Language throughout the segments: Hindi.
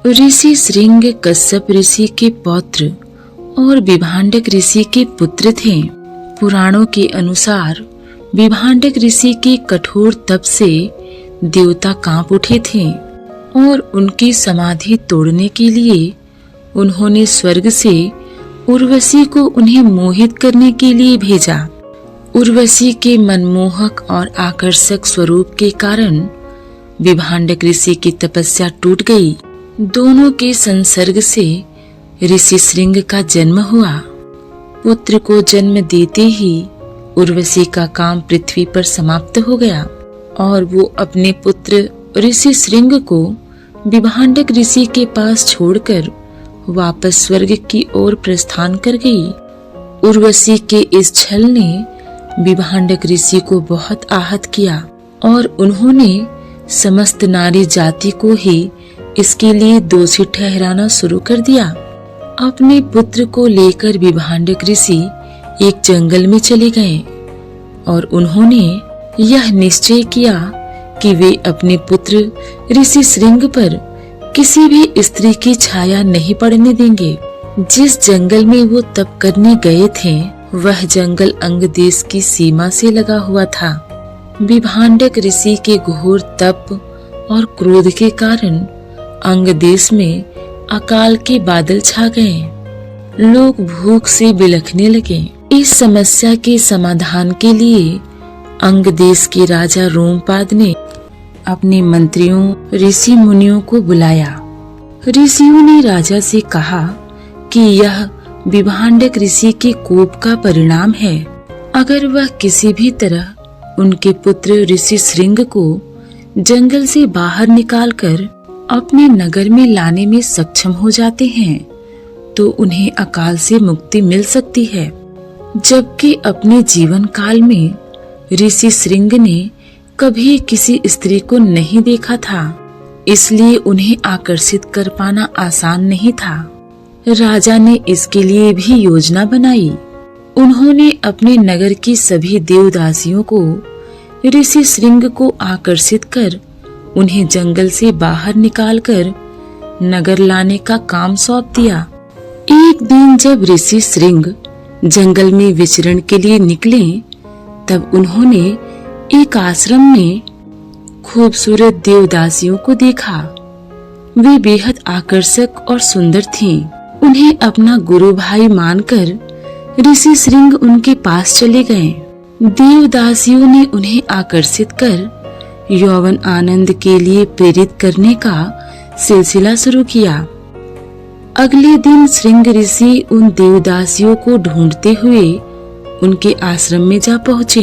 ऋषि श्रृंग कश्यप ऋषि के पौत्र और विभांडक ऋषि के पुत्र थे। पुराणों के अनुसार विभांडक ऋषि के कठोर तप से देवता कांप उठे थे और उनकी समाधि तोड़ने के लिए उन्होंने स्वर्ग से उर्वशी को उन्हें मोहित करने के लिए भेजा। उर्वशी के मनमोहक और आकर्षक स्वरूप के कारण विभांडक ऋषि की तपस्या टूट गई। दोनों के संसर्ग से ऋषि श्रृंग का जन्म हुआ। पुत्र को जन्म देते ही उर्वशी का काम पृथ्वी पर समाप्त हो गया और वो अपने पुत्र ऋषि श्रृंग को विभांडक ऋषि के पास छोड़कर वापस स्वर्ग की ओर प्रस्थान कर गई। उर्वशी के इस छल ने विभांडक ऋषि को बहुत आहत किया और उन्होंने समस्त नारी जाति को ही इसके लिए दोषी ठहराना शुरू कर दिया। अपने पुत्र को लेकर विभांडक ऋषि एक जंगल में चले गए और उन्होंने यह निश्चय किया कि वे अपने पुत्र ऋषि श्रृंग पर किसी भी स्त्री की छाया नहीं पड़ने देंगे। जिस जंगल में वो तप करने गए थे वह जंगल अंग देश की सीमा से लगा हुआ था। विभांडक ऋषि के घोर तप और क्रोध के कारण अंग देश में अकाल के बादल छा गए। लोग भूख से बिलखने लगे। इस समस्या के समाधान के लिए अंग देश के राजा रोमपाद ने अपने मंत्रियों ऋषि मुनियों को बुलाया। ऋषियों ने राजा से कहा कि यह विभांडक ऋषि के कोप का परिणाम है। अगर वह किसी भी तरह उनके पुत्र ऋषि श्रृंग को जंगल से बाहर निकालकर अपने नगर में लाने में सक्षम हो जाते हैं तो उन्हें अकाल से मुक्ति मिल सकती है। जबकि अपने जीवन काल में ऋषि श्रृंग ने कभी किसी स्त्री को नहीं देखा था, इसलिए उन्हें आकर्षित कर पाना आसान नहीं था। राजा ने इसके लिए भी योजना बनाई। उन्होंने अपने नगर की सभी देवदासियों को ऋषि श्रृंग को आकर्षित कर उन्हें जंगल से बाहर निकालकर नगर लाने का काम सौंप दिया। एक दिन जब ऋषि श्रृंग जंगल में विचरण के लिए निकले तब उन्होंने एक आश्रम में खूबसूरत देवदासियों को देखा। वे बेहद आकर्षक और सुंदर थीं। उन्हें अपना गुरु भाई मानकर ऋषि श्रृंग उनके पास चले गए। देवदासियों ने उन्हें आकर्षित कर यौवन आनंद के लिए प्रेरित करने का सिलसिला शुरू किया। अगले दिन श्रृंग ऋषि उन देवदासियों को ढूंढते हुए उनके आश्रम में जा पहुँचे।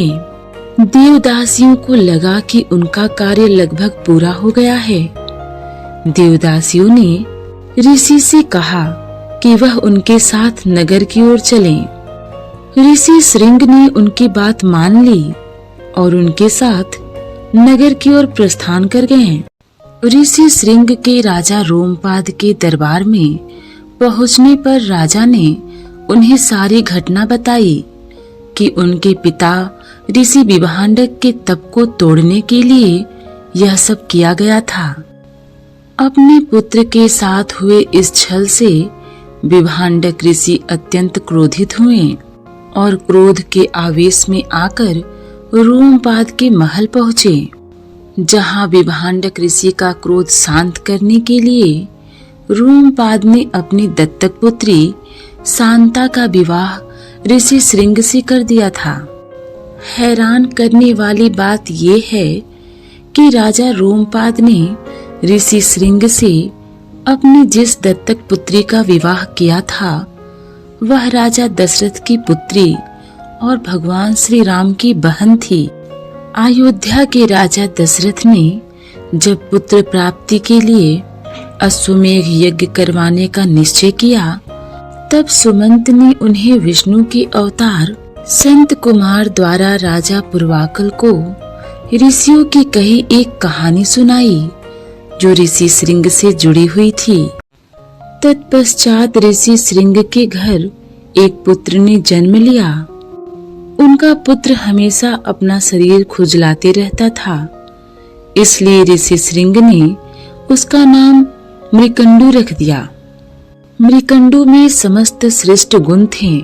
देवदासियों को लगा कि उनका कार्य लगभग पूरा हो गया है। देवदासियों ने ऋषि से कहा कि वह उनके साथ नगर की ओर चलें। ऋषि श्रृंग ने उनकी बात मान ली और उनके साथ नगर की ओर प्रस्थान कर गए। ऋषि श्रृंग के राजा रोमपाद के दरबार में पहुंचने पर राजा ने उन्हें सारी घटना बताई कि उनके पिता ऋषि विभांडक के तप को तोड़ने के लिए यह सब किया गया था। अपने पुत्र के साथ हुए इस छल से विभांडक ऋषि अत्यंत क्रोधित हुए और क्रोध के आवेश में आकर रोमपाद के महल पहुँचे, जहाँ विभांडक ऋषि का क्रोध शांत करने के लिए रोमपाद ने अपनी दत्तक पुत्री शांता का विवाह ऋषि श्रृंग से कर दिया था। हैरान करने वाली बात यह है कि राजा रोमपाद ने ऋषि श्रृंग से अपनी जिस दत्तक पुत्री का विवाह किया था वह राजा दशरथ की पुत्री और भगवान श्री राम की बहन थी। अयोध्या के राजा दशरथ ने जब पुत्र प्राप्ति के लिए अश्वमेध यज्ञ करवाने का निश्चय किया तब सुमंत ने उन्हें विष्णु के अवतार संत कुमार द्वारा राजा पुरवाकल को ऋषियों की कही एक कहानी सुनाई जो ऋषि श्रृंग से जुड़ी हुई थी। तत्पश्चात ऋषि श्रृंग के घर एक पुत्र ने जन्म लिया। उनका पुत्र हमेशा अपना शरीर खुजलाते रहता था, इसलिए ऋषि श्रृंग ने उसका नाम मृकंडू रख दिया। मृकंडू में समस्त श्रेष्ठ गुण थे।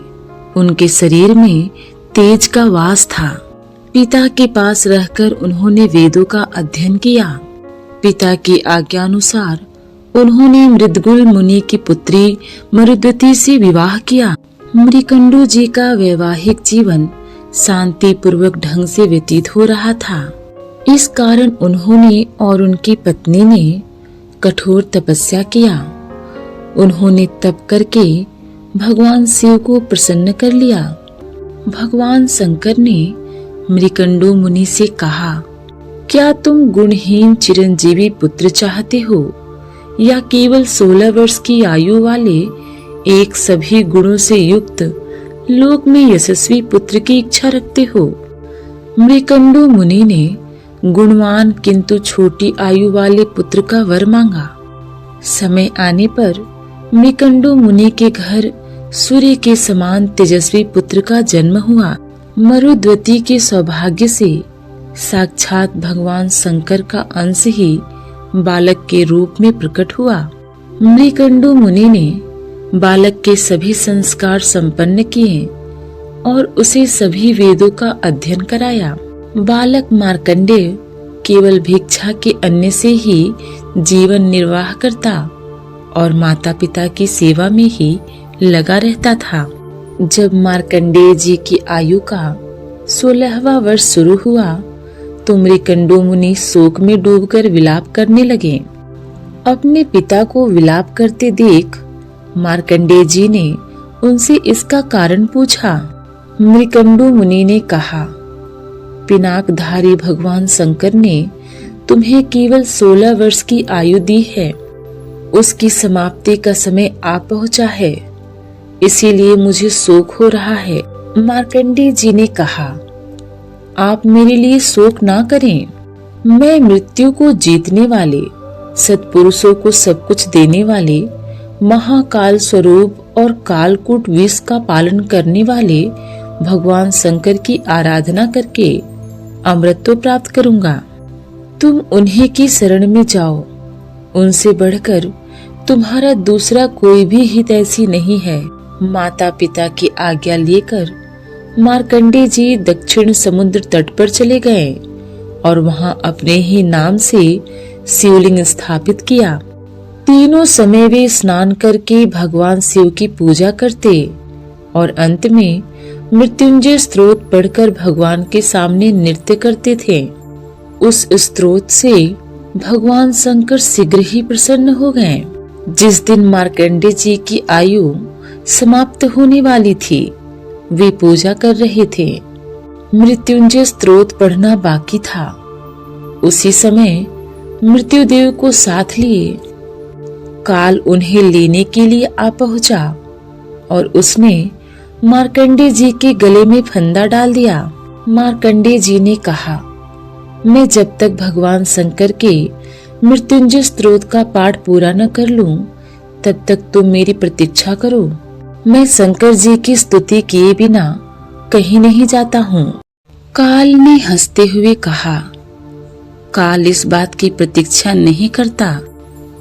उनके शरीर में तेज का वास था। पिता के पास रहकर उन्होंने वेदों का अध्ययन किया। पिता की आज्ञा अनुसार उन्होंने मृदगुल मुनि की पुत्री मरुद्वती से विवाह किया। मृकंडू जी का वैवाहिक जीवन शांति पूर्वक ढंग से व्यतीत हो रहा था। इस कारण उन्होंने और उनकी पत्नी ने कठोर तपस्या किया। उन्होंने तप करके भगवान शिव को प्रसन्न कर लिया। भगवान शंकर ने मृकंडू मुनि से कहा, क्या तुम गुणहीन चिरंजीवी पुत्र चाहते हो या केवल 16 वर्ष की आयु वाले एक सभी गुणों से युक्त लोक में यशस्वी पुत्र की इच्छा रखते हो? मृकंडू मुनि ने गुणवान किंतु छोटी आयु वाले पुत्र का वर मांगा। समय आने पर मृकंडू मुनि के घर सूर्य के समान तेजस्वी पुत्र का जन्म हुआ। मरुद्वती के सौभाग्य से साक्षात भगवान शंकर का अंश ही बालक के रूप में प्रकट हुआ। मृकंडू मुनि ने बालक के सभी संस्कार संपन्न किए और उसे सभी वेदों का अध्ययन कराया। बालक मार्कंडेय केवल भिक्षा के अन्न से ही जीवन निर्वाह करता और माता पिता की सेवा में ही लगा रहता था। जब मार्कंडेय जी की आयु का 16वां वर्ष शुरू हुआ तो मृकंडू मुनि शोक में डूबकर विलाप करने लगे। अपने पिता को विलाप करते देख मार्कंडेय जी ने उनसे इसका कारण पूछा। मृकंडू मुनि ने कहा, पिनाकधारी भगवान शंकर ने तुम्हें केवल 16 वर्ष की आयु दी है। उसकी समाप्ति का समय आ पहुंचा है, इसीलिए मुझे शोक हो रहा है। मार्कंडेय जी ने कहा, आप मेरे लिए शोक ना करें। मैं मृत्यु को जीतने वाले, सत्पुरुषों को सब कुछ देने वाले, महाकाल स्वरूप और कालकूट विष का पालन करने वाले भगवान शंकर की आराधना करके अमृत प्राप्त करूंगा। तुम उन्हीं की शरण में जाओ। उनसे बढ़कर तुम्हारा दूसरा कोई भी हितैषी नहीं है। माता पिता की आज्ञा लेकर मार्कंडेय जी दक्षिण समुद्र तट पर चले गए और वहां अपने ही नाम से शिवलिंग स्थापित किया। तीनों समय वे स्नान करके भगवान शिव की पूजा करते और अंत में मृत्युंजय स्तोत्र पढ़कर भगवान के सामने नृत्य करते थे। उस स्तोत्र से भगवान शंकर शीघ्र ही प्रसन्न हो गए। जिस दिन मार्कंडेय जी की आयु समाप्त होने वाली थी, वे पूजा कर रहे थे। मृत्युंजय स्तोत्र पढ़ना बाकी था। उसी समय मृत्युदेव को साथ लिए काल उन्हें लेने के लिए आ पहुंचा और उसने मार्कंडेय जी के गले में फंदा डाल दिया। मार्कंडेय जी ने कहा, मैं जब तक भगवान शंकर के मृत्युंजय स्तोत्र का पाठ पूरा न कर लूं, तब तक तुम मेरी प्रतीक्षा करो। मैं शंकर जी की स्तुति किए बिना कहीं नहीं जाता हूँ। काल ने हंसते हुए कहा, काल इस बात की प्रतीक्षा नहीं करता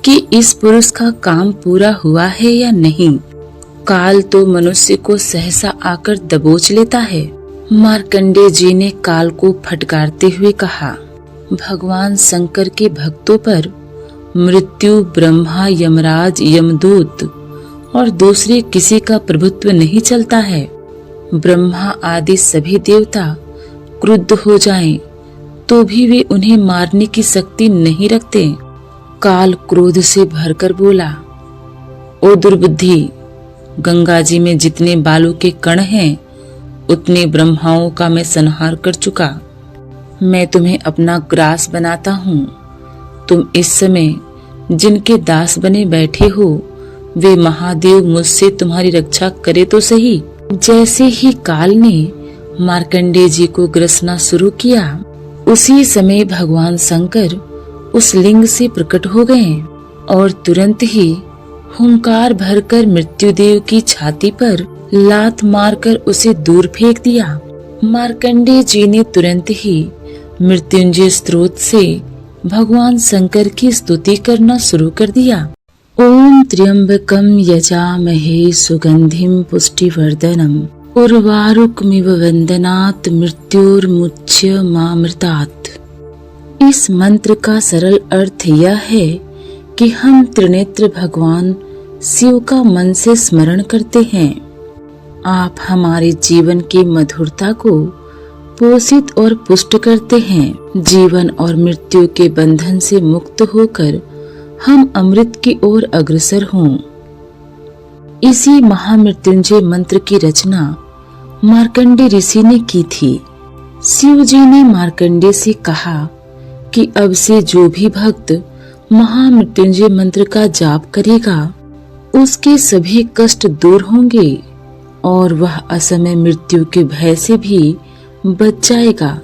कि इस पुरुष का काम पूरा हुआ है या नहीं। काल तो मनुष्य को सहसा आकर दबोच लेता है। मार्कंडेय जी ने काल को फटकारते हुए कहा, भगवान शंकर के भक्तों पर मृत्यु, ब्रह्मा, यमराज, यमदूत और दूसरे किसी का प्रभुत्व नहीं चलता है। ब्रह्मा आदि सभी देवता क्रुद्ध हो जाएं, तो भी वे उन्हें मारने की शक्ति नहीं रखते। काल क्रोध से भरकर बोला, ओ दुर्बुद्धि, गंगा जी में जितने बालू के कण हैं, उतने ब्रह्माओं का मैं संहार कर चुका। मैं तुम्हें अपना ग्रास बनाता हूँ। तुम इस समय जिनके दास बने बैठे हो, वे महादेव मुझसे तुम्हारी रक्षा करे तो सही। जैसे ही काल ने मार्कंडेय जी को ग्रसना शुरू किया, उसी समय भगवान शंकर उस लिंग से प्रकट हो गए और तुरंत ही हुंकार भरकर मृत्युदेव की छाती पर लात मारकर उसे दूर फेंक दिया। मार्कंडेय जी ने तुरंत ही मृत्युंजय स्तोत्र से भगवान शंकर की स्तुति करना शुरू कर दिया। त्र्यंबकं यजामहे सुगंधिं पुष्टिवर्धनम् उर्वारुकमिव वंदनात् मृत्युर्मुच्यमामृतात्। इस मंत्र का सरल अर्थ यह है कि हम त्रिनेत्र भगवान शिव का मन से स्मरण करते हैं। आप हमारे जीवन की मधुरता को पोषित और पुष्ट करते हैं। जीवन और मृत्यु के बंधन से मुक्त होकर हम अमृत की ओर अग्रसर हों। इसी महामृत्युंजय मंत्र की रचना मार्कंडे ऋषि ने की थी। शिव जी ने मार्कंडे से कहा कि अब से जो भी भक्त महामृत्युंजय मंत्र का जाप करेगा उसके सभी कष्ट दूर होंगे और वह असमय मृत्यु के भय से भी बच जाएगा।